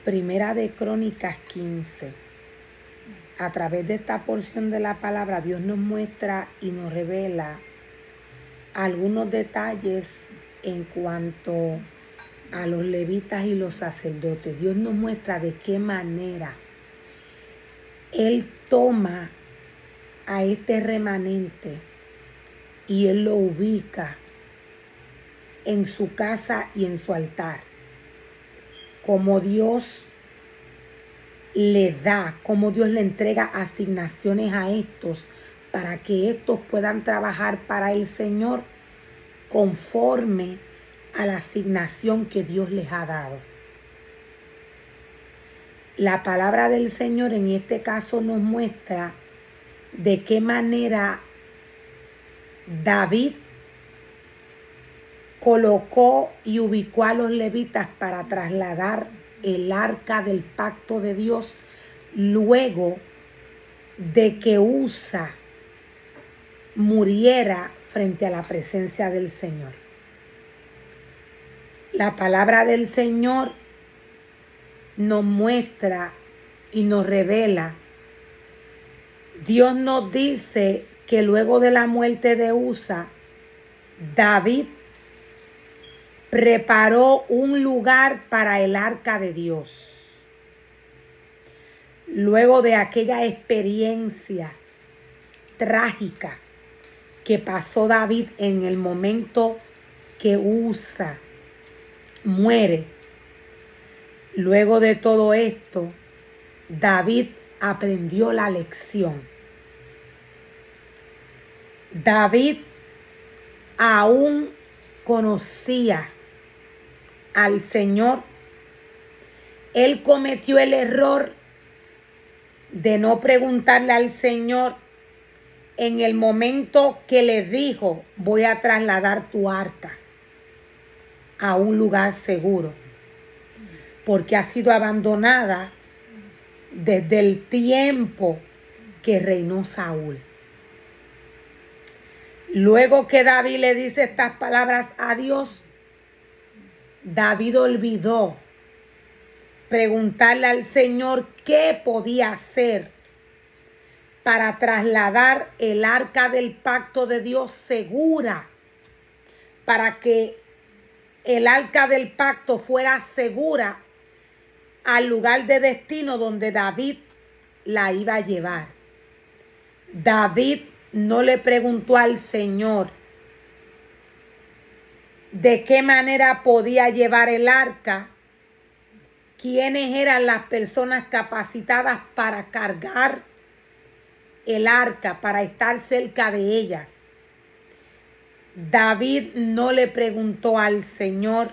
Primera de Crónicas 15. A través de esta porción de la palabra, Dios nos muestra y nos revela algunos detalles en cuanto a los levitas y los sacerdotes. Dios nos muestra de qué manera Él toma a este remanente y Él lo ubica en su casa y en su altar. Como Dios le da, como Dios le entrega asignaciones a estos para que estos puedan trabajar para el Señor conforme a la asignación que Dios les ha dado. La palabra del Señor en este caso nos muestra de qué manera David colocó y ubicó a los levitas para trasladar el arca del pacto de Dios luego de que Usa muriera frente a la presencia del Señor. La palabra del Señor nos muestra y nos revela. Dios nos dice que luego de la muerte de Usa, David preparó un lugar para el arca de Dios. Luego de aquella experiencia trágica que pasó David en el momento que Usa muere, luego de todo esto, David aprendió la lección. David aún conocía al Señor. Él cometió el error de no preguntarle al Señor en el momento que le dijo: voy a trasladar tu arca a un lugar seguro, porque ha sido abandonada desde el tiempo que reinó Saúl. Luego que David le dice estas palabras a Dios, David olvidó preguntarle al Señor qué podía hacer para trasladar el arca del pacto de Dios segura, para que el arca del pacto fuera segura al lugar de destino donde David la iba a llevar. David no le preguntó al Señor de qué manera podía llevar el arca, quiénes eran las personas capacitadas para cargar el arca, para estar cerca de ellas. David no le preguntó al Señor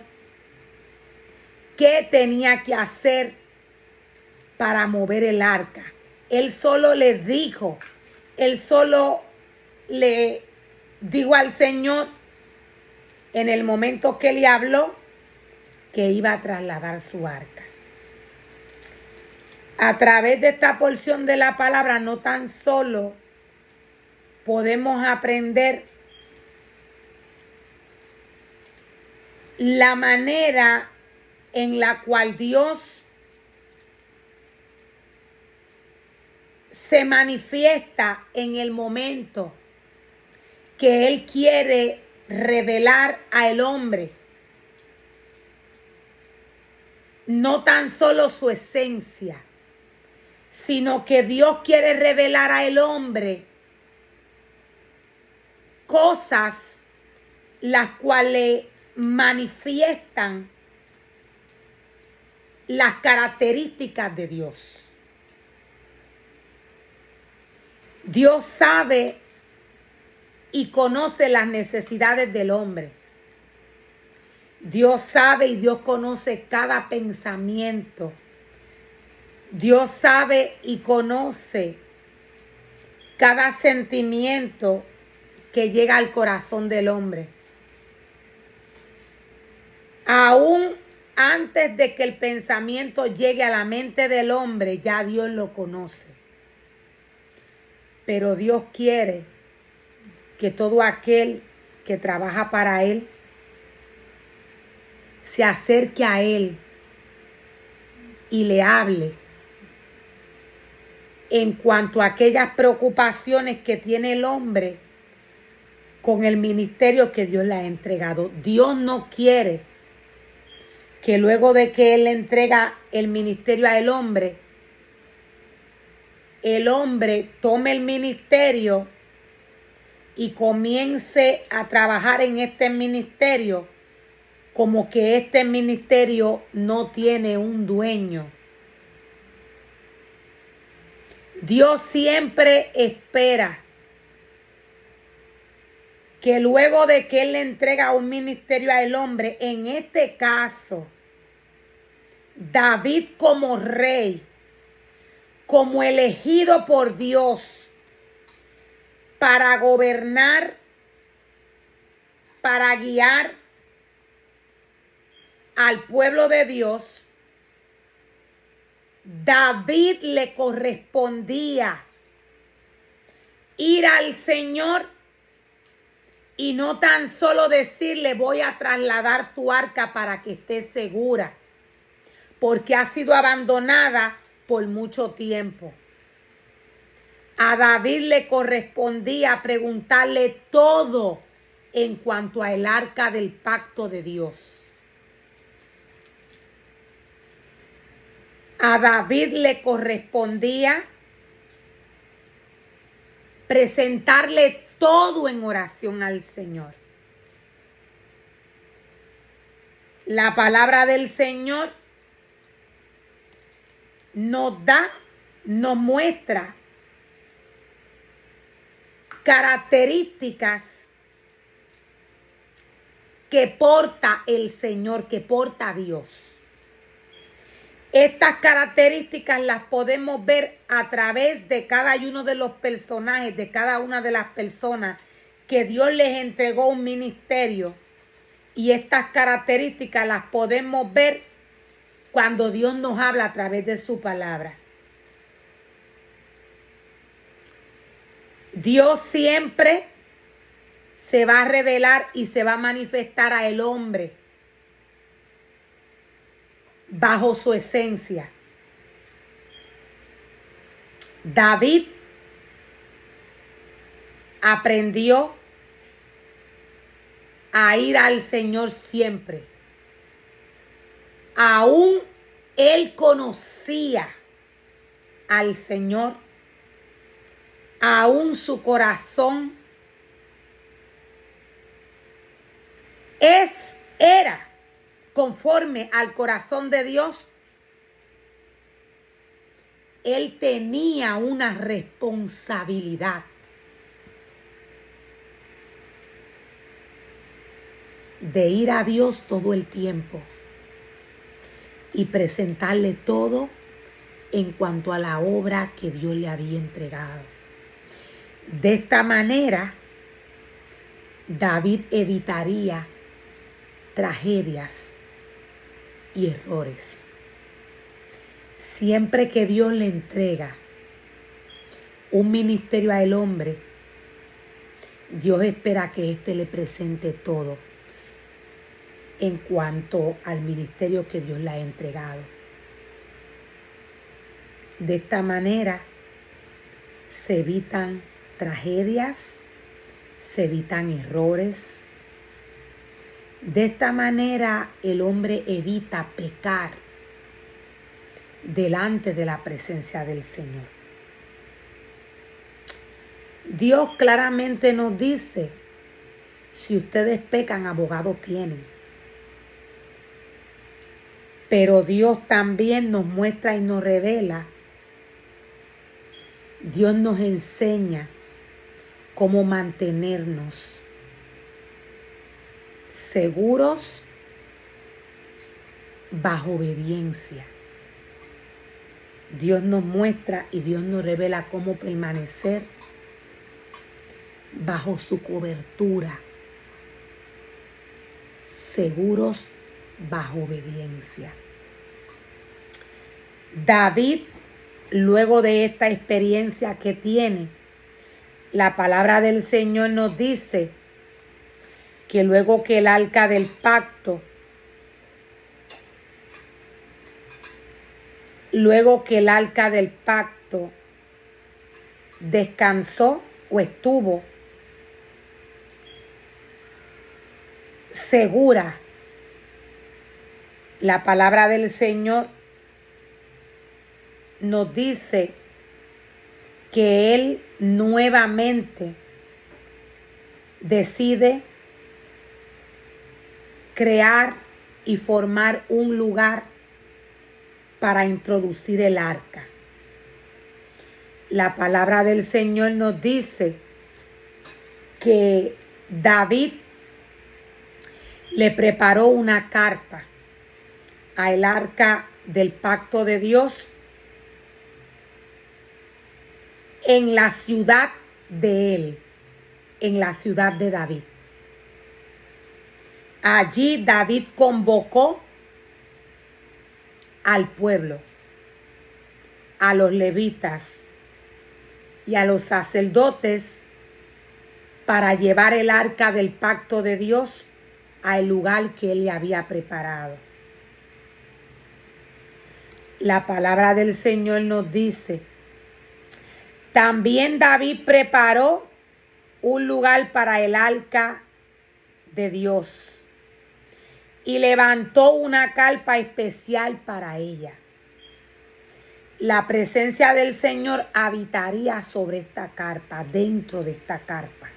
qué tenía que hacer para mover el arca. Él solo le dijo al Señor en el momento que le habló que iba a trasladar su arca. A través de esta porción de la palabra no tan solo podemos aprender la manera en la cual Dios se manifiesta en el momento que Él quiere revelar al hombre, no tan solo su esencia, sino que Dios quiere revelar al hombre cosas las cuales manifiestan las características de Dios. Dios sabe y conoce las necesidades del hombre. Dios sabe y Dios conoce cada pensamiento. Dios sabe y conoce cada sentimiento que llega al corazón del hombre. Aún antes de que el pensamiento llegue a la mente del hombre, ya Dios lo conoce. Pero Dios quiere que todo aquel que trabaja para Él se acerque a Él y le hable en cuanto a aquellas preocupaciones que tiene el hombre con el ministerio que Dios le ha entregado. Dios no quiere que luego de que Él le entrega el ministerio al hombre, el hombre tome el ministerio y comience a trabajar en este ministerio como que este ministerio no tiene un dueño. Dios siempre espera que luego de que Él le entrega un ministerio al hombre, en este caso, David como rey, como elegido por Dios para gobernar, para guiar al pueblo de Dios, David le correspondía ir al Señor y no tan solo decirle voy a trasladar tu arca para que esté segura, porque ha sido abandonada por mucho tiempo. A David le correspondía preguntarle todo en cuanto al arca del pacto de Dios. A David le correspondía presentarle todo en oración al Señor. La palabra del Señor nos muestra características que porta el Señor, que porta Dios. Estas características las podemos ver a través de cada uno de los personajes, de cada una de las personas que Dios les entregó un ministerio. Y estas características las podemos ver cuando Dios nos habla a través de su palabra. Dios siempre se va a revelar y se va a manifestar a el hombre bajo su esencia. David aprendió a ir al Señor siempre. Aún él conocía al Señor, aún su corazón era conforme al corazón de Dios. Él tenía una responsabilidad de ir a Dios todo el tiempo y presentarle todo en cuanto a la obra que Dios le había entregado. De esta manera, David evitaría tragedias y errores. Siempre que Dios le entrega un ministerio al hombre, Dios espera que éste le presente todo en cuanto al ministerio que Dios le ha entregado. De esta manera se evitan tragedias, se evitan errores. De esta manera el hombre evita pecar delante de la presencia del Señor. Dios claramente nos dice, si ustedes pecan, abogado tienen. Pero Dios también nos muestra y nos revela, Dios nos enseña cómo mantenernos seguros bajo obediencia. Dios nos muestra y Dios nos revela cómo permanecer bajo su cobertura, seguros bajo obediencia. David, luego de esta experiencia que tiene, la palabra del Señor nos dice que luego que el arca del pacto luego que el arca del pacto descansó o estuvo segura, la palabra del Señor nos dice que Él nuevamente decide crear y formar un lugar para introducir el arca. La palabra del Señor nos dice que David le preparó una carpa al arca del pacto de Dios en la ciudad de él, en la ciudad de David. Allí David convocó al pueblo, a los levitas y a los sacerdotes para llevar el arca del pacto de Dios al lugar que él le había preparado. La palabra del Señor nos dice, también David preparó un lugar para el arca de Dios y levantó una carpa especial para ella. La presencia del Señor habitaría sobre esta carpa, dentro de esta carpa.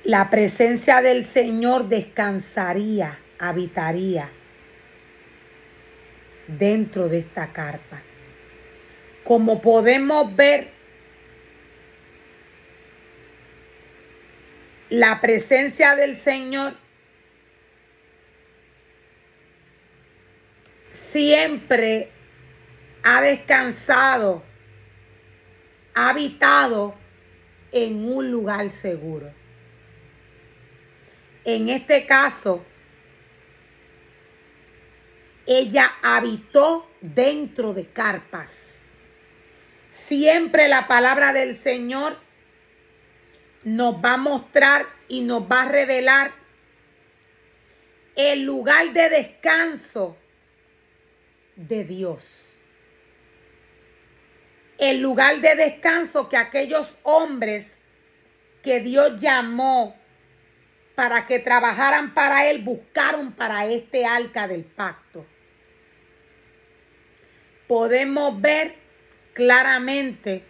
La presencia del Señor descansaría, habitaría dentro de esta carpa. Como podemos ver, la presencia del Señor siempre ha descansado, ha habitado en un lugar seguro. En este caso, ella habitó dentro de carpas. Siempre la palabra del Señor nos va a mostrar y nos va a revelar el lugar de descanso de Dios. El lugar de descanso que aquellos hombres que Dios llamó para que trabajaran para Él, buscaron para este arca del pacto. Podemos ver claramente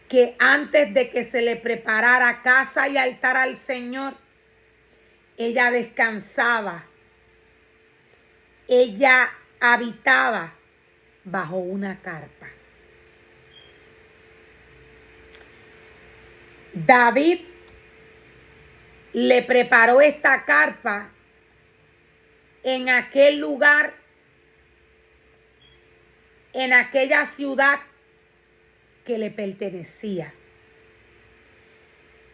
que antes de que se le preparara casa y altar al Señor, ella descansaba. Ella habitaba bajo una carpa. David le preparó esta carpa en aquel lugar, en aquella ciudad que le pertenecía.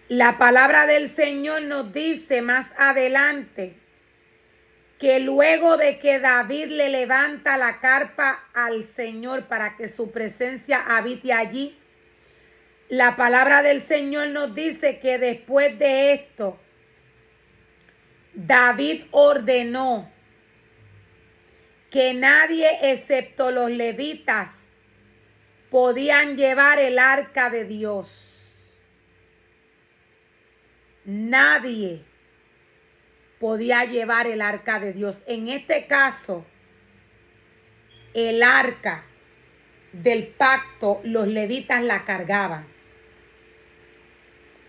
La palabra del Señor nos dice más adelante que luego de que David le levanta la carpa al Señor para que su presencia habite allí, la palabra del Señor nos dice que después de esto, David ordenó que nadie excepto los levitas podían llevar el arca de Dios. Nadie podía llevar el arca de Dios. En este caso, el arca del pacto, los levitas la cargaban.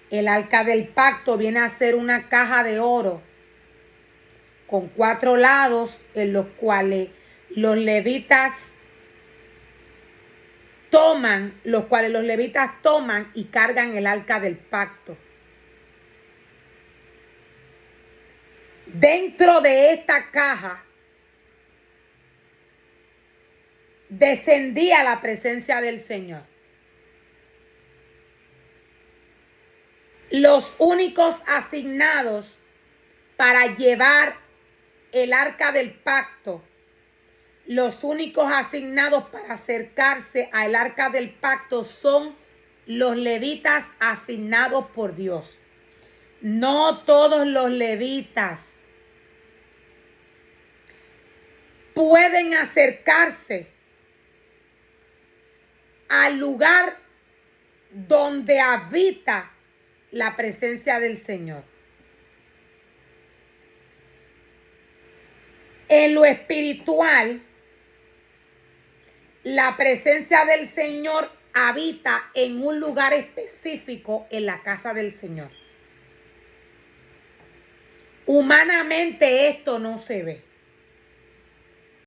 El arca del pacto viene a ser una caja de oro con 4 lados en los cuales los levitas toman y cargan el arca del pacto. Dentro de esta caja descendía la presencia del Señor. Los únicos asignados para llevar el arca del pacto, los únicos asignados para acercarse al arca del pacto son los levitas asignados por Dios. No todos los levitas pueden acercarse al lugar donde habita la presencia del Señor. En lo espiritual, la presencia del Señor habita en un lugar específico en la casa del Señor. Humanamente esto no se ve.